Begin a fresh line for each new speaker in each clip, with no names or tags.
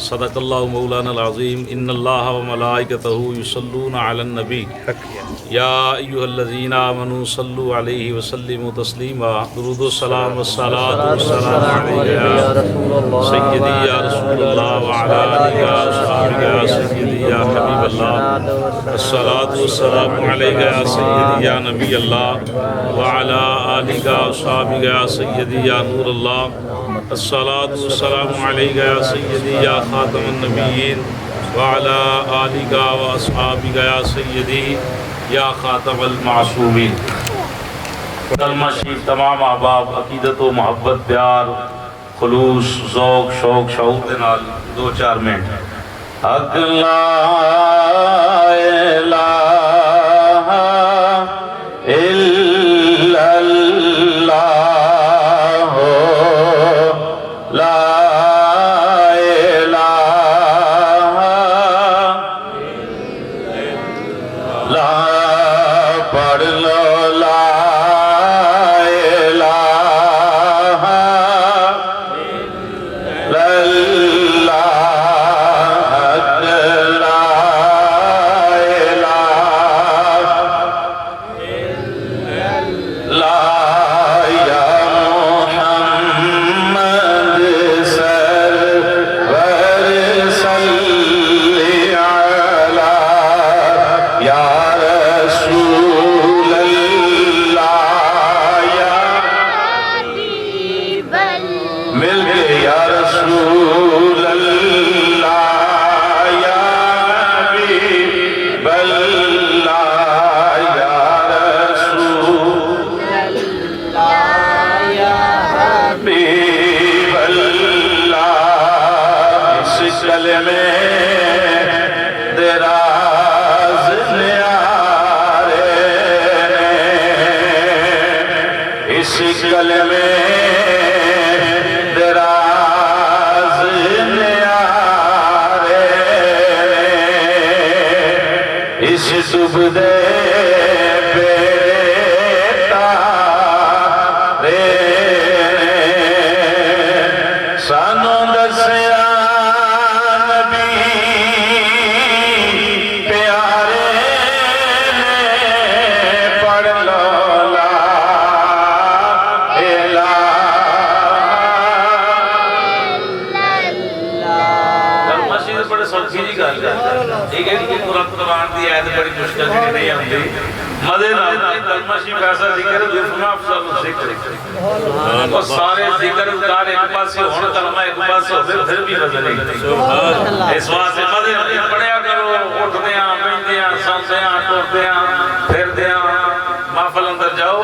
सदक़ल्लाहु मौलाना अज़ीम इन्नल्लाह व मलाइकतहु युसल्लूना अलन नबी या अय्युहल्लज़ीना आमनू सल्लु अलैहि व सल्लिमू तस्लीमा दुरूद व सलाम व सलातु व सलाम अलैका या सय्यदी या रसूलल्लाह व अला आलिका व अस्हाबिका या सय्यदी या हबीबल्लाह अस्सलातु व सलामु अलैका या सय्यदी या नबी अल्लाह व अला आलिका व अस्हाबिका या सय्यदी या नूरल्लाह अस्सलातु वस्सलामु अलैका या सय्यदी या खातमुन नबिय्यीन व अला आलिका व अस्हाबिका या सय्यदी या खातमुल मासूमीन। कलमा शरीफ तमाम अहबाब अकीदत व मोहब्बत प्यार खुलूस ज़ौक़ शौक़ शऊर के नाल 2-4 मिनट। हक़ ला इलाहा सारे जिक्र उतार एक पासे होने कलमा एक पासे होवे फिर भी वजन नहीं। इस वास्ते मदे पढ़िया करो उठदे आ बैठदे आ सोंदे आ टुरदे आ फिरदे आ महफिल अंदर जाओ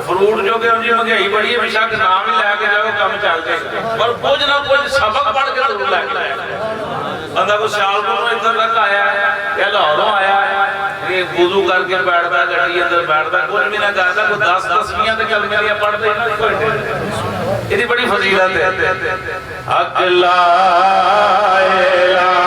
फ्रूट जो के जी महंगाई बड़ी है बेशक नाम ही लेके जाओ काम चल जाएगा पर कुछ ना कुछ सबक पढ़ के जरूर लेके आए। बंदा को सियालकोट में इधर तक आया है या लाहौरों आया है ये वुजू करके बैठता गड्डी अंदर बैठता कुछ भी ना करता कोई 10 मियां ते कलमे पढ़ते ना इतनी बड़ी फजीलत है। हक़ ला इलाहा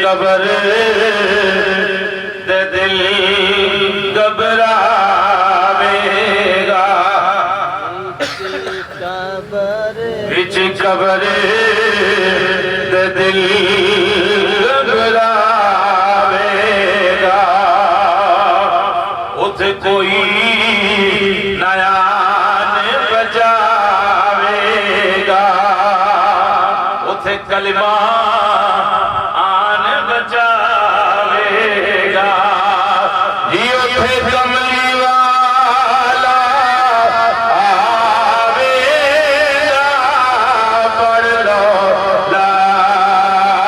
कबर दे दिल घबरावेगा विच कबर दे दिल घबरावेगा उथे कोई नया बचावेगा उथे कलिमा आन बचावेगा जी उथे कमली वाला आवेगा पढ़ लो ला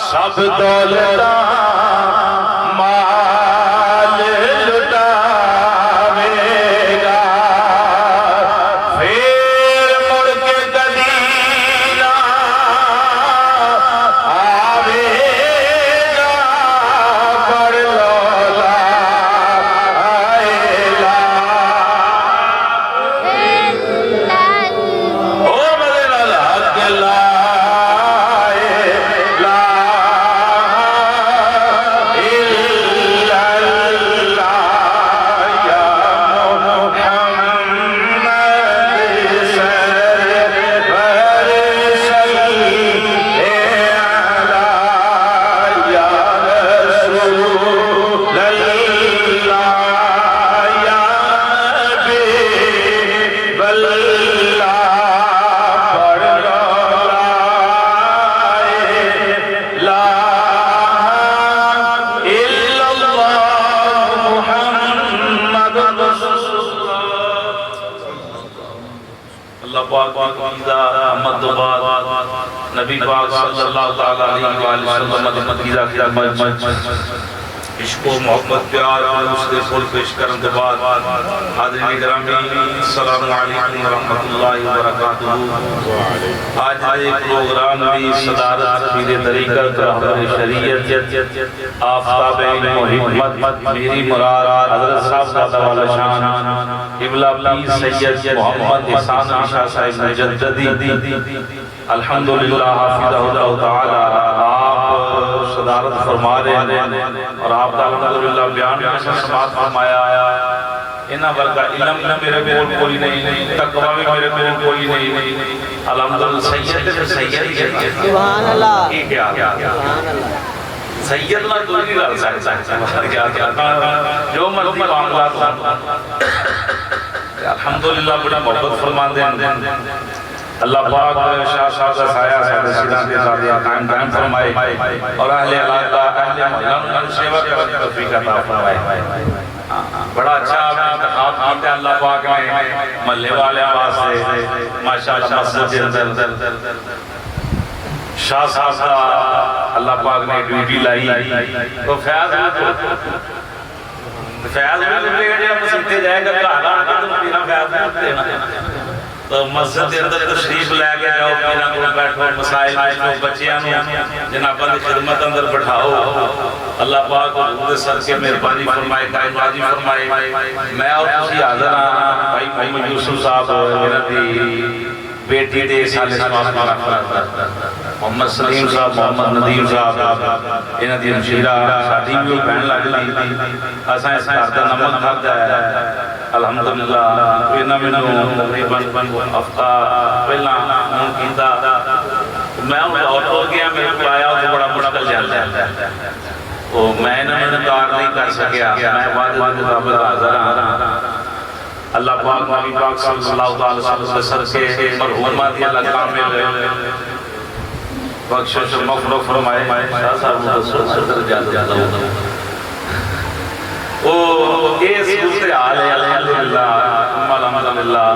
सब दौलता माल लुटावेगा फिर मुड़ के कदी ना आवेगा पढ़ लो ला ओ मदे लाला अकेला नबी पाक सल्लल्लाहु अलैहि वसल्लम इश्को मोहब्बत प्यार उसके फुल पेश करने के बाद हाज़रीन गिरामी अस्सलामु अलैकुम व रहमतुल्लाहि व बरकातुहू। आज एक प्रोग्राम भी सदारत पीर तरीक़त रहबर शरीयत आफ़ताब हिम्मत मेरी मुराद हज़रत साहब ज़ादा वाला शान क़िबला पीर सैयद मोहम्मद इहसान शाह साहिब मुजद्दिदी अल्हम्दुलिल्लाह हाफ़िज़हुल्लाह तआला सदारत फरमा रहे हैं और आप अल्हम्दुलिल्लाह बयान का समाअत फरमाया इना वर्गा इल्म मेरे कोल कोई नहीं तकवा भी मेरे कोल कोई नहीं अल्हम्दुलिल्लाह सैयद सुभान अल्लाह ये क्या सुभान अल्लाह सैयद ना कोई नहीं रह सकता क्या जो मर्जी मामला अल्हम्दुलिल्लाह बड़ा मोहब्बत फरमाते हैं अल्लाह पाक शाह साहब का साया सादे सीधा के साथ कायम दायम फरमाए और अहले इलाका अहले मोहल्ला सेवा के तौफीक अता फरमाए। बड़ा अच्छा आप कीते अल्लाह पाक ने महल्ले वाले वास्ते माशाअल्लाह मस्जिद के अंदर शाह साहब का अल्लाह पाक ने ड्यूटी लाई तो फैज मस्जिद जाएगा घाला तो बिना फैज देना तो मस्जिद के अंदर तशरीफ लेके जाओ बिना को बैठो मसाइल पूछो बच्चियां जनाबा की खिदमत अंदर बैठाओ अल्लाह पाक उनके सर के मेहरबानी फरमाए कायनाजी फरमाए। मैं और तुसी हाजिर हां भाई मोहम्मद यूसुफ साहब मेरा दी बेटी दे साले मोहम्मद सलीम साहब मोहम्मद नदीम साहब इन्हां दी हमशीरा साडी भी बहन लगदी असां इस घर दा नमक खादा है अल्हम्दुलिल्लाह इन्हां मैनू तकरीबन हफ्ता पहला फोन कीता मैं लाहौर हो गया मेरे को आया तो बड़ा मुश्किल चलता है तो मैं इन्हां इनकार नहीं कर सकिया मैं वादे के मुताबिक हाजिर हां अल्लाह पाक नबी पाक सल्लल्लाहु अलैहि वसल्लम के सर के मरहूमा दी अल्लाह कामिल बख्शिश मग़फ़िरत फरमाए। शाह साहब को सदर ज्यादा ओ ये सूरत हाल है अल्हम्दुलिल्लाह अल्हम्दुलिल्लाह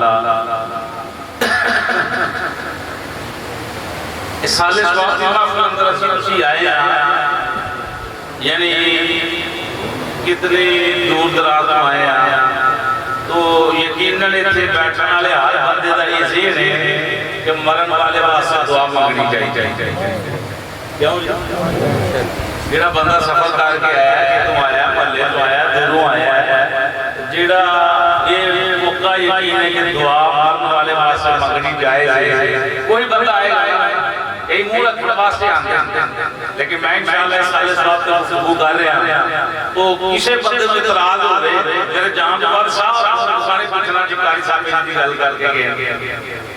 इस साल इस वक्त के अंदर ਅਸੀਂ ਆਏ ਆ यानी कितने दूर दराज तो आए हैं, तो यकीनन इत्थे बैठने वाले हर बंदे का ये ज़हन है कि मरण वाले वास्ते दुआ मांगनी चाहिए। क्यों जेड़ा बंदा सफर करके आया, कितों आया, महल्ले तो आया, दूरों आया है, जेड़ा ये मौका यकीन है कि दुआ मरण वाले वास्ते मांगनी जायज़ है। कोई बंदा आएगा यही मुंह रखने वास्ते आते हैं, लेकिन मैं इंशाअल्लाह इस साले साहब का गुफ्तगू कर रहा हूं तो किसी बंदे को इतराज हो गए मेरे जान के बाद साहब सारे पूछना जी कारी साहब की गल करके गए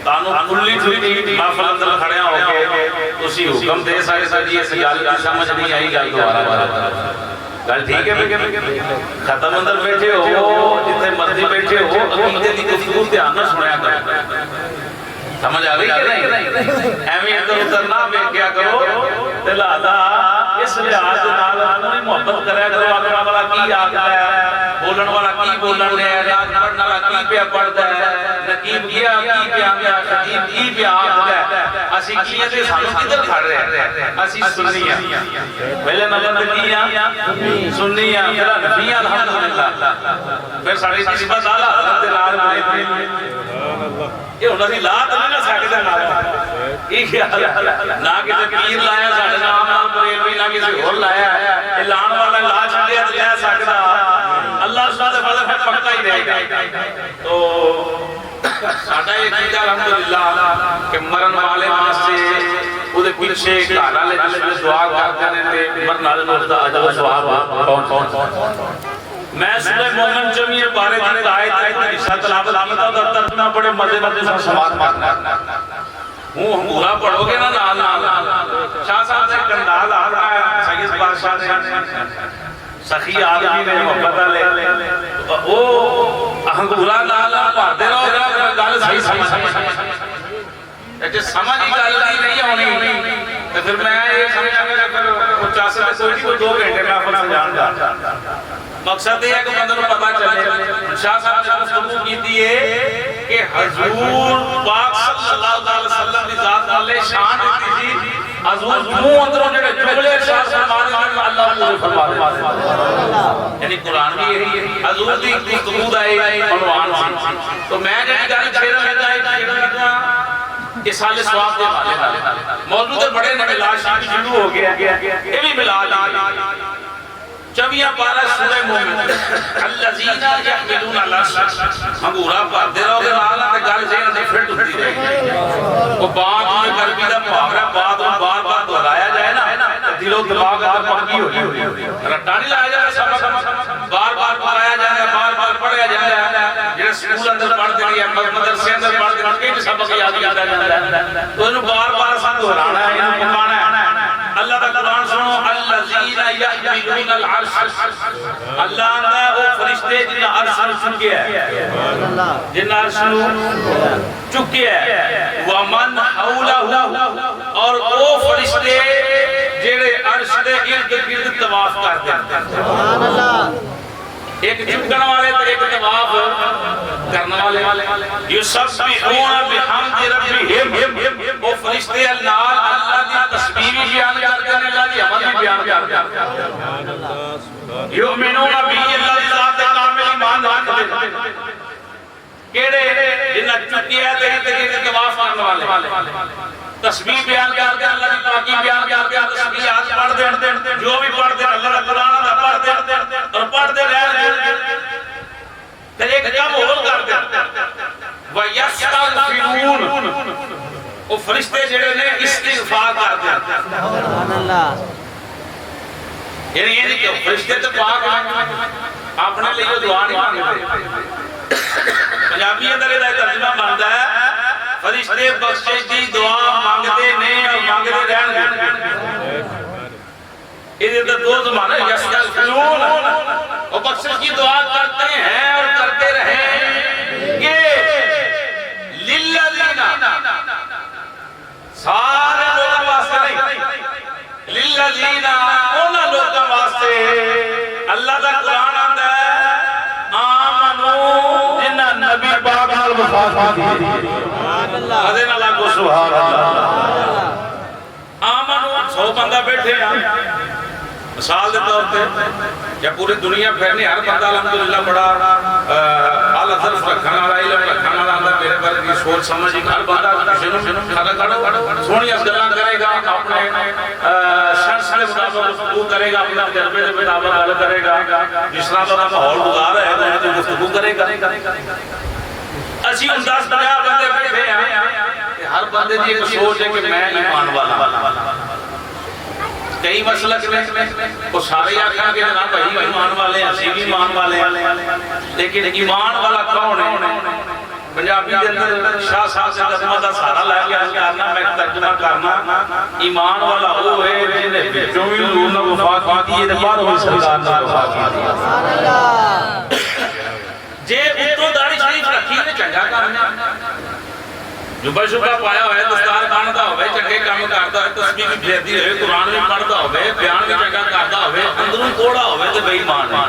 तानू खुली खुली महफिल अंदर खड़े हो के तुसी हुक्म दे सकते जी इस गल की समझ नहीं आई, गल दोबारा गल ठीक है खत्म अंदर बैठे हो जिथे मर्जी बैठे हो अकीदे की गुफ्तगू ध्यान से सुनया करो। समझ आ गई कि नहीं? एवं इधर उधर ना वेख्या करो, लिहाजा इस लिहाज के नाल अपनी मोहब्बत करया करो। आखण वाला की आखदा है, बोलण वाला की बोलण है, नाज पढ़न वाला की पे पढ़दा है, नकीब की बयान है, खतीब की बयान है। असि की ते सानू किधर खड़ रहे हैं? असि सुन्नी हैं, पहले नंबर ते की आ सुन्नी आ, फिर हनफी आ अल्हम्दुलिल्लाह, फिर साडी निस्बत आला हज़रत दे नाल बने ये हुण असीं ला तो नहीं ना सकदे नाल की ख्याल ना किसी पीर लाया साडे नाम नाल बरेलवी ना किसी होर लाया ये लाण वाला ला छड्डिया ते लै सकदा अल्लाह सुब्हान दा फज़ल है पक्का ही रहेगा। तो साडा ये कीदा अल्हम्दुलिल्लाह कि मरण वाले वास्ते ਉਹਦੇ ਪਿੱਛੇ ਘਰ ਵਾਲੇ ਜਿਸ ਦੁਆ ਕਰਦੇ ਨੇ ਤੇ ਮਰਨ ਵਾਲੇ ਨੂੰ ਉਹਦਾ ਅਜਰ ਸਵਾਬ ਪਹੁੰਚ। मैं सूरह मोमिन जमीर बारे की आयत का हिस्सा तिलावत किया और तर्जुमा बड़े मजे मजे से समात मारना हूं पूरा पढ़ोगे ना नाल नाल शाह साहब से कंदाल आपका सैयद बादशाह ने सखी आदमी ने मोहब्बत ले ओ अंगूरा नाल पढ़दे रहोगे गल सही समझ जे समझ ही गल दी नहीं आनी तो फिर मैं ये समझांगा फिर 50 कोई 2 घंटे में अपना समझाऊंगा। मकसद ये है कि बंदे को पता चले शाह साहब ने गुफ्तगू की थी कि हुजूर पाक सल्लल्लाहु अलैहि वसल्लम की जात वाले शान दी थी हुजूर मुंह अंदरों जेड़े जुमले शाह फरमाते हैं अल्लाह पूरे फरमाते हैं, यानी कुरान भी यही है हुजूर दी गुफ्तगू दा उन्वान सी। तो मैं जेड़ी गल छेड़ लेता है कि साले सवाब दे वाले मौजूद बड़े ने मिलाद शादी शुरू हो गया ये भी मिलाद चविया पारा सूरह मोमिन अल्लज़ीना यहमिलूना अल-अर्श अंगूरा भरदे रहोगे नाल ते गल जेन दी फिट हुंदी रहेगी। वो बात में गर्मी दा भावरा बात में बार-बार दोहराया जाए ना दिलो दिमाग अंदर पक्की हो जाए, रट्टा नहीं लाया जाए सबक बार-बार पढ़ाया जाए बार-बार पढ़ाया जाए जेड़ा स्कूल अंदर पढ़दे नहीं मदरसे अंदर पढ़दे नहीं कि सबक याद आ जाता तो इनु बार-बार सा दोहराना है, इनु पकाना है। अल्लाह दा कुरान सुनो अल्लज़ीना यहमिलूना अल-अर्श अल्लाह ने वो फरिश्ते जिन्हां अर्श नु चुके है जिन्हां अर्श नु चुके है व मन हौलहु और वो फरिश्ते जेड़े अर्श दे इर्द-गिर्द तवाफ करदे हैं। सुभान अल्लाह एक चुकन वाले तो एक तवाफ करने वाले युसब्बिहूना बिहम्दि रब्बिहिम वो फरिश्ते अल्लाह दी तस्बीह भी बयान करते हैं अल्लाह दी हमद भी बयान करते हैं। युमिनूना बिही अल्लाह दी जात ते कामिल ईमान रखते हैं केड़े जिन्हां चुकिया ते तवाफ करने वाले तस्बीह बयान करते हैं अल्लाह की पाकी बयान करते हैं तस्बीहात पढ़ते हैं जो भी पढ़ते हैं अल्लाह का कुरान दा पढ़ते हैं और पढ़ते रहते हैं फिर एक काम और करते हैं व यस्तगफिरून वो फरिश्ते जेड़े ने इस्तिगफार करते हैं। सुभान अल्लाह यानी ये नहीं कि फरिश्ते तो पाक अपने लिए दुआ नहीं मांगते पंजाबी अंदर ਇਹਦਾ ਤਰਜਮਾ ਬਣਦਾ ਹੈ फरिश्ते बख्शिश की दुआ मांगते ने और मांगते रहने इधर तो दो ज़माने यस्तगफिरून और बख्शिश की दुआ करते हैं और करते रहेंगे लिल्लज़ीना सारे लोगों वास्ते नहीं लिल्लज़ीना उन लोगों वास्ते अल्लाह का कुरान आता है आमनू जिन्ना नबी पाक नाल वफा की अदे ना लागो सुभान अल्लाह आमन 100 बंदा बैठे मिसाल के तौर पर या पूरी दुनिया फैलनी हर बंदा अल्हम्दुलिल्लाह बड़ा आला ज़र्फ रखने वाला इल्म रखने वाला अंदर मेरे बारे की सोच समझ हर बंदा किसी सोहनी गल्लां करेगा अपने सेंस के मुताबिक गुफ्तगू करेगा अपने तजर्बे के मुताबिक गल करेगा जिस तरह का माहौल गुजार है तो गुफ्तगू करेगा। असीं 10-50 बंदे बैठे हैं हर बंदे की एक सोच है कि मैं ईमान वाला कई मसलक ने वो सारे आखेंगे जनाब भाई ईमान वाले असीं भी ईमान वाले लेकिन ईमान वाला कौन है पंजाबी के अंदर शाह साहब से कदमां दा सहारा लैके अर्ज करना मैं तर्जुमा करना ईमान वाला वो है जिन्हें विचों भी हजूर ने वफा कीती है ते बाहरों भी सरकार ने वफा कीती है। सुभान अल्लाह। जे उत्तों दाढ़ी शरीफ रखी ते चंगा काम जुबा शुबा पाया होवे दस्तार बनदा होवे चंगे काम करदा होवे तस्बीह भी फेरदी होवे कुरान भी पढ़दा होवे बयान भी चंगा करदा होवे अंदरों कोड़ा होवे ते बेईमान है।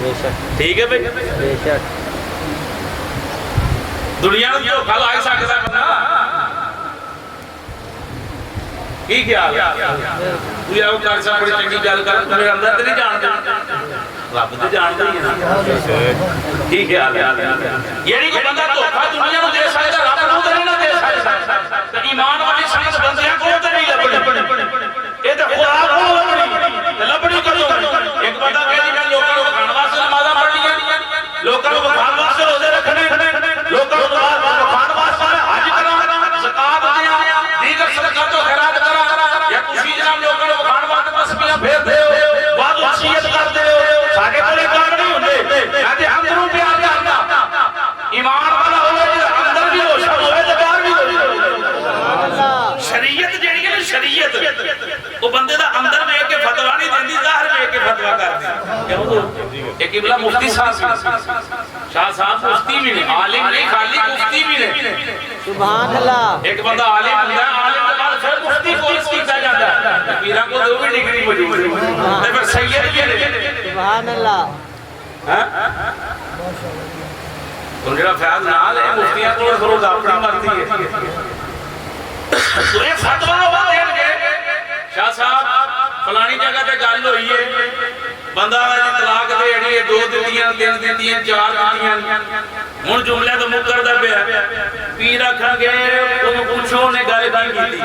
बेशक ठीक है भाई बेशक दुनिया में धोखा ला सकदा बंदा की ख्याल तू आओ कर सा बड़ी चंगी गल कर मेरे अंदर ते नहीं जानदा रब ते जानदा ही है ना की ख्याल है यानी कोई बंदा धोखा दुनिया में दे सकदा रब नूं ते नहीं दे सकदा ते ईमान वाली संगत बंदियां को ते नहीं लभणी ए ते खुदा को लभणी कदों एक बंदा कहदी मैं लोकां नूं खाण वास्ते नमाज़ां पढ़णीआं लोकां नूं खाण वास्ते रोज़े रखणे लोकां नूं खाण वास्ते हज करां ज़कात देआं दीगर सदका तो खैरात करां या तुसीं जनाब लोकां नूं खाण वास्ते तस्बीहां फेरदे हो वाद वसीयत करदे हो साडे कोले काम नहीं हुंदे मैं ते अंदरों प्यार करदा ईमान वाला होवे ते अंदर भी रोशन होवे ते बाहर भी रोशन। शरीयत जेहड़ी है शरीयत वो बंदे दा अंदर वेख के फतवा नहीं देंदी ज़ाहिर वेख के फतवा करदी क्यों एक किबला मुफ्ती साहब शाह साहब मुफ्ती भी नहीं आलिम नहीं खाली मुफ्ती भी नहीं। सुभान अल्लाह। एक बंदा आलिम होंदा है आलिम के बाद फिर मुफ्ती कोर्स कीता जाता है पीरा को दो भी डिग्री मौजूद है ते फिर सैयद भी है। सुभान अल्लाह। हैं तो जेड़ा फैज नाल है मुफ्तियां कोल फिर अपनी मर्जी है तो ये फतवा वो देंगे शाह साहब फलानी जगह पे गल हुई है बंदा तलाक दे अड़ी 2 दित्तियां 3 दित्तियां 4 दित्तियां हुन जुमले तो मुकरदा पिया पीर आखांगे तुम पूछो ने गल की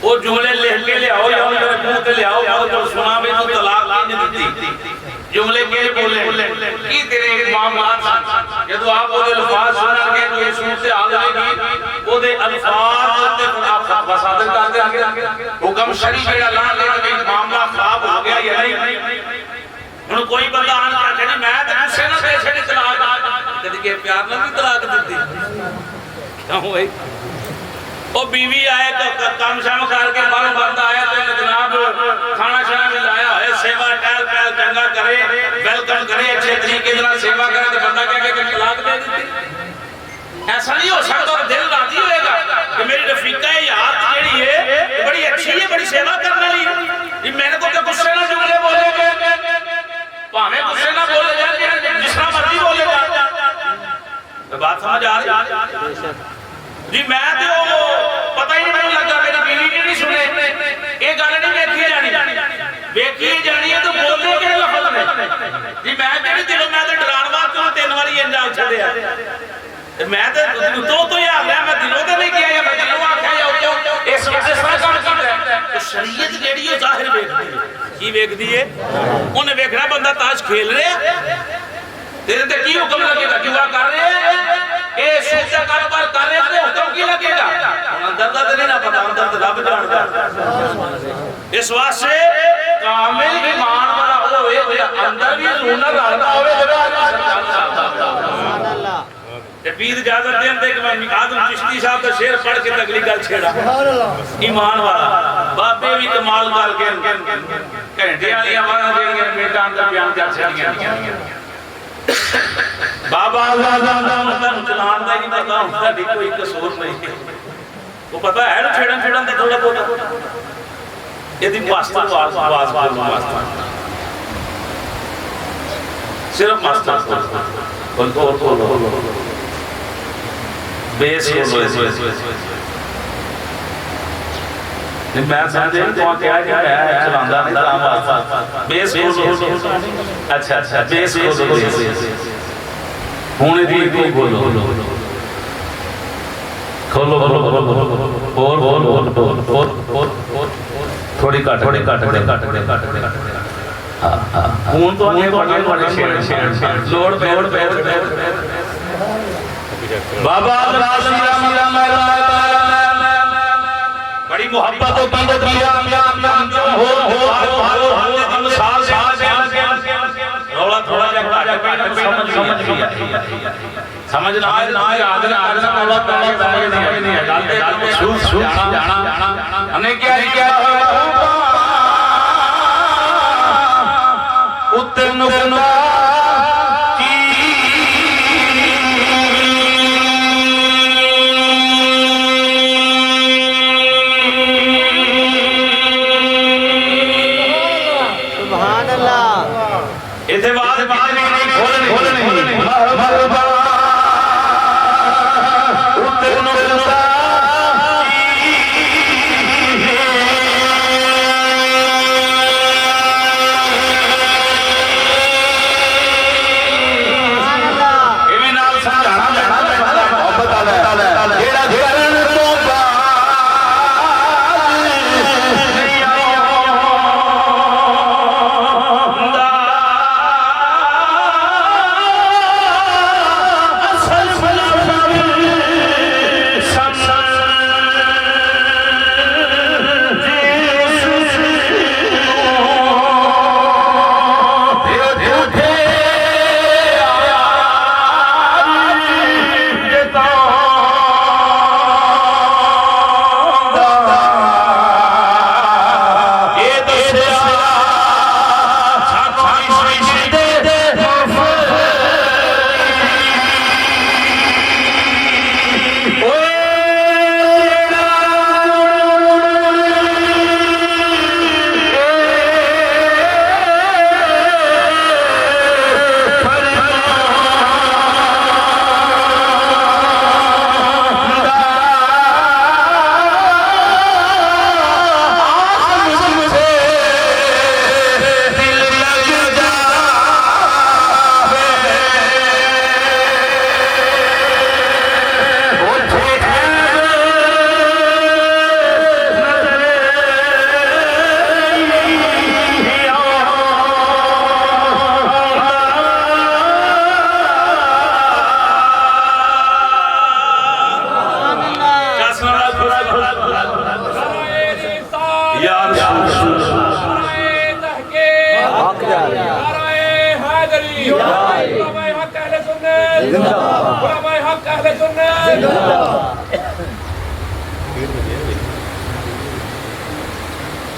वो जुमले लिख के लियाओ या मेरे मुंह ते लियाओ तो सुना भी तू तलाक नहीं दित्ती जुमले के बोले की तेरे मामलात जब आप ओदे अल्फाज सुनांगे तो ये सुन से हाल होगी ओदे अल्फाज ते आप फसाद कर देंगे हुक्म शरी जेड़ा ला ले मामला खराब हो गया या नहीं हुन कोई बंदा आन के आखे मैं ते गुस्से ना दे छड़ी तलाक कदी के प्यार नाल भी तलाक दित्ती क्यों भाई ओ बीवी आए तो काम शाम करके बाहर बंदा आया तो जनाब खाना शाना भी लाया है सेवा टहल पहल चंगा करे वेलकम करे अच्छे तरीके से सेवा करे तो बंदा कहे कि तलाक दे दी ऐसा नहीं हो सकता और दिल राजी होएगा कि मेरी रफीका याद जेड़ी है बड़ी अच्छी है बड़ी सेवा करने वाली ये मेरे को तो गुस्से ना जुमले बोलेगे भावे गुस्से ना बोले जाए जिस तरह मर्जी बोले जाए बात समझ आ रही जी मैं तो पता ही नहीं लगा मेरी बीवी ने नहीं सुने ये गल नहीं देखी जानी है तो बोलने के लफज ने जी मैं कहनी दिलों मैं तो डरानवा क्यों 3 बारी इंजा छड़िया मैं तो ही आ गया मैं दिलों तो नहीं किया या मैं दिलों आख्या या इस तरह काम कीता तो शरीयत जेड़ी है जाहिर वेखदी है की वेखदी है उन्हें वेखना बंदा ताश खेल रहा तेरे ते की हुक्म लगेगा जुआ कर रहे हैं ए सूद का कारोबार कर रहे हैं हुक्म की लगेगा अंदर दा नहीं ना पता अंदर तो रब जानदा इस वास्ते कामिल ईमान वाला होवे अंदर भी हुनर रखता होवे सुभान अल्लाह ते पीर इजाजत देन ते कि मैं आदम चिश्ती साहब दा शेर पढ़ के अगली गल छेड़ा सुभान अल्लाह ईमान वाला बाबे भी कमाल करके घंटे वाली आवाज़ जेड़ियां बेटा अंदर बयान कर छड़ियां बाबा मतलब चलान दा नहीं पता हुंदा दी कोई कसूर नहीं वो पता है ना छेड़न दा थोड़ा बहुत यदि मास्टर आवाज बोलना मास्टर सिर्फ मास्टर बोल बेस मैं समझे तो क्या कि मैं चलांदा अंदर आवाज बेस अच्छा अच्छा बेस हुण दी बोलो खोलो बोल थोड़ी कट हुण तो आगे बड़े लोड बाबा बड़ी मोहब्बत होती रौला थोड़ा समझ ना हमने क्या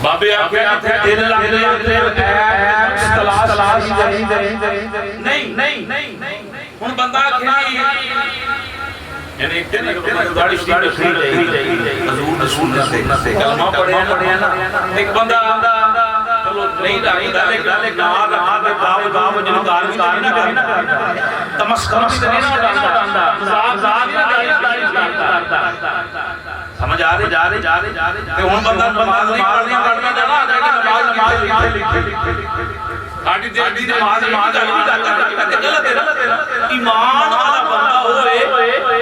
बाबे आके दिल तलाश नहीं हुण बंदा यानी एक दिन गाड़ी स्टील रसूल ने कलमा पढ़े ना एक बंदा चलो नहीं रखदा लेकिन नाल बाब जिनकार भी नहीं ना तमस्कर नहीं ना डांदा समझ आ रही ते हुण बंदा नमाज नहीं पढ़ना जाना नमाज साडी दी नमाज गलत है ईमान वाला बंदा होए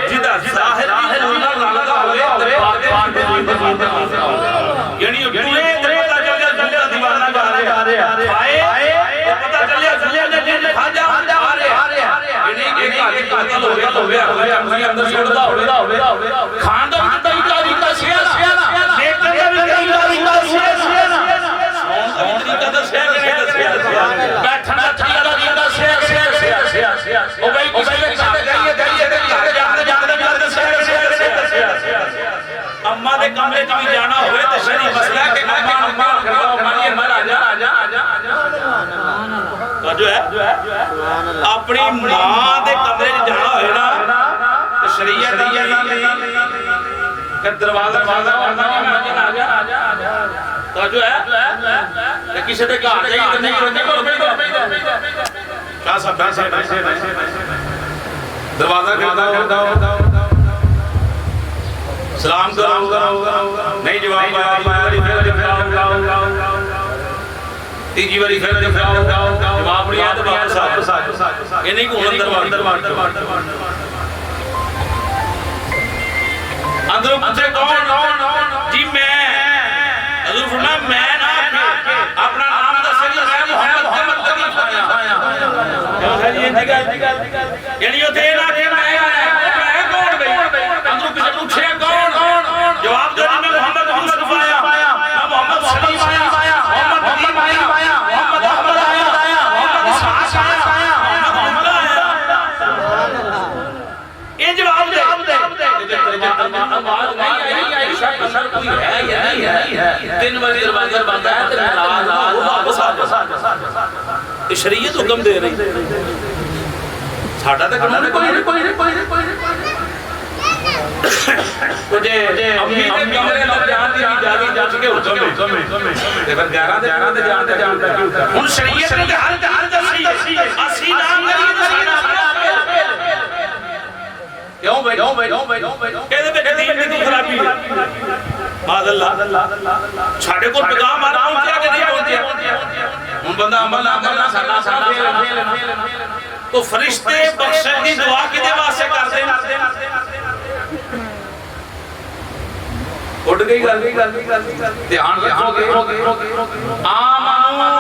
जिदा ज़ाहिर भी अल्लाह रलदा होए ते यानी पूरे पता चलिया दीवाना जा रहे आए पता चलिया ने खाजा आ रहे यानी कि कातिल हो गया अंदर छोड़दा होवे खानदान अम्मा दे कमरे च भी जाना होवे ते शरी मसला के अम्मा मानिए मर आजा तो जो है अपनी मां दे कमरे च जाना होवे ना तो शरीयत के दरवाजा आजा तो जो है किसी के घर जाइए नहीं क्या सब दरवाजा सलाम करो, नहीं जवाब तीजी बारी फिर जवाब नहीं आया तो ये नहीं अंदर अंदर पूछे कौन जी मैं हजूर फरमाया मैं ना अपना नाम दस मैं मोहम्मद यानी उथे ना कि मैं कौन भाई अंदर पीछे पूछे कौन जवाब दे मैं मोहम्मद मुस्तफा आया मैं मोहम्मद सलीम आया मोहम्मद नदीम आया मोहम्मद अहमद आया मोहम्मद इसहाक आया मोहम्मद आया ये जवाब दे आवाज नहीं आई शक कोई है या नहीं है तीन बार दरवाजा बंद है ते नाराज वापस आ ये शरीयत हुक्म दे रही साडा ते कानून कोई जे अम्मी ते कमरे अंदर जान दी जागी जज के हुक्म ते फिर 11 ते जान की हुक्म हुन शरीयत ने हर दसी असि ना करिए तो साडा क्यों भाई कहते पे दीन की खराबी है माज़अल्लाह साडे को पैगाम आ पहुंचया कि नहीं पहुंचया हुन बंदा अमल ना साडा तो फरिश्ते बख्शश की दुआ किदे वास्ते करदे उठ गई गल ध्यान रखोगे आमनू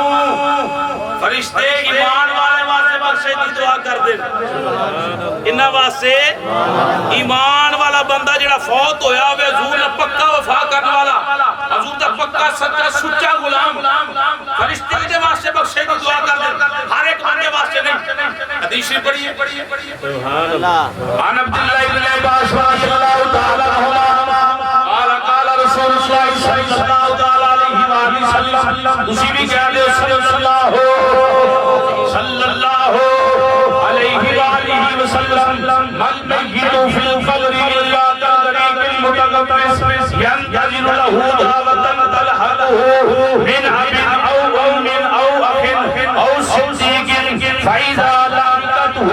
फरिश्ते ईमान वाले वास्ते बख्शश की दुआ करदे इन्हां वास्ते ईमान वाला बंदा जेड़ा फौत होया होवे हजूर दा पक्का वफा करने वाला हजूर दा पक्का सच्चा सुच्चा गुलाम फरिश्ते दे वास्ते बख्शश की दुआ करदे हर एक बंदे वास्ते नहीं हदीस पढ़िए सुभान अल्लाह अन अब्दुल्लाह इब्न अब्बास रज़ियल्लाहु तआला अन्हुमा قال رسول الله صلى الله عليه وسلم उसी भी कह दे सल्लल्लाहु अलैहि वसल्लम मल मय्यितु फिल क़ब्रि इल्ला तरीक़िल मुतगम्मिस यंतज़िर लहू दावतन तलहक़हु मिन अबिन औ अखिन औ सिद्दीक़िन फ़इज़ा लाक़तहु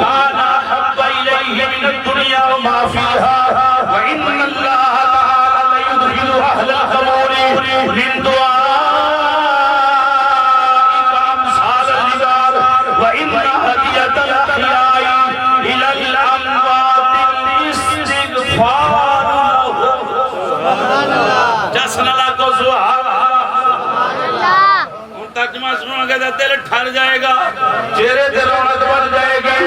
काना हब्ब इलैहि मिन दुनिया व मा फ़ीहा व इन्नल्लाह أهل القبور من دعائك أمثال الجبال وإن هدية الأحياء إلى الأموات الاستغفار لهم جسن الله کو سبحان اللہ ترجمہ سنو گے تو دل ٹھر جائے گا چہرے تے رونق بڑھ جائے گی